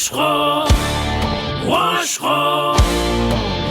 Aşko, aşko,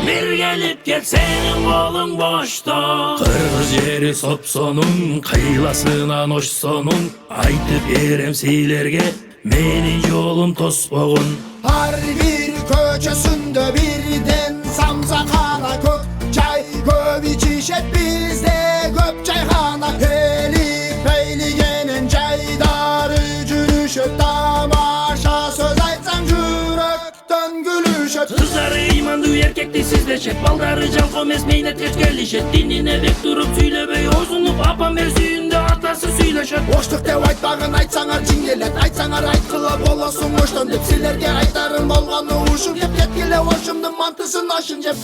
bir gelip gel senin kolun boşta. Kırgız yeri Sopson'un kıylasına hoş sonun. Aytıp berem silerge menin yolum tosboğun. Har bir köçesinde birden samsakana kök çay köp içişet bizde köp çayhana heli peyli genen çaydarı cürüşüp tamaşa söz aytsan yürekten gülüşüp. Kızları imandı erkekti sizleşet, baldarı can komes meynet geç gelişet. Dinine bek durup süylebey ozunup apam ver suyunda atlası süyleşet. Boşluk dev aytpagın aytsaňar çingelet, aytsaňar aytkıla bolasun hoştan dep silerge aytarım bolgany uşup dep yetkile hoşumdun mantysyn aşın jep.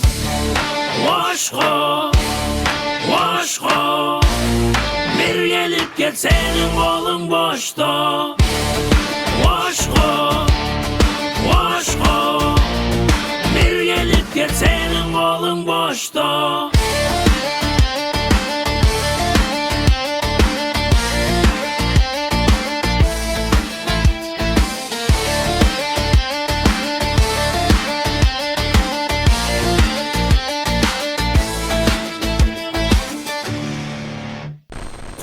Aşko, aşko, bir gelip gel senin kolun boşta. Aşko, aşko, bir gelip gel senin kolun boşta.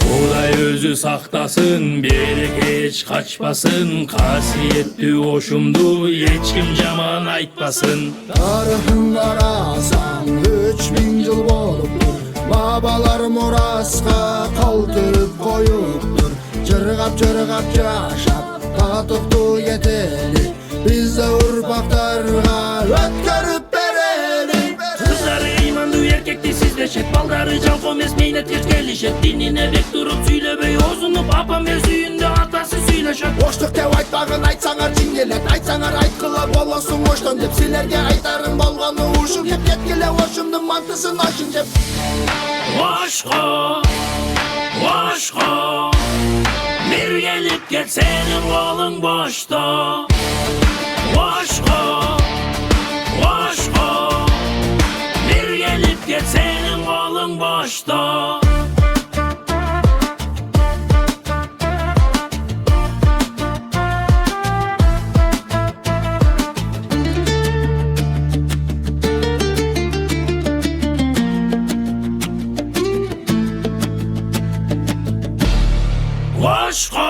Kuday özü saktasın, bir hiç kaçmasın. Kasiyetli hoşumdu, hiç kim jaman aytmasın. Tarıhın karasan 3000 yıl bolupdur, babalar muraska kaldırıp koyupdur. Çırgap yaşap tatıktı yeteli, biz de urpaktarga ötkörüp bereli. Kızları imandı erkekti sizleşet, baldarı can komes meynet geç gelişet. Dinine bek durup süylebey ozunup apam ver suyunda atası süyleşet. Boşluk dev aytpagın aytsaňar çingelet, aytsaňar aytkıla bolasun hoştan dep silerge aytarım bolgany uşup dep yetkile hoşumdun mantysyn aşın jep. Aşko, aşko, bir gelip gel senin kolun boşta. Aşko, aşko, bir gelip gel senin kolun boşta. Aşko,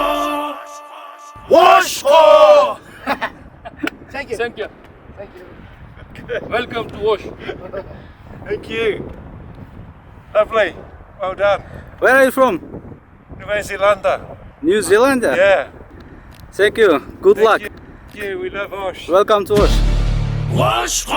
aşko. Thank you. Welcome to Wash. Thank you. Lovely. Well done. Where are you from? New Zealand. New Zealand? Yeah. Thank you. Good luck. Thank you. We love Osh. Welcome to us. Aşko,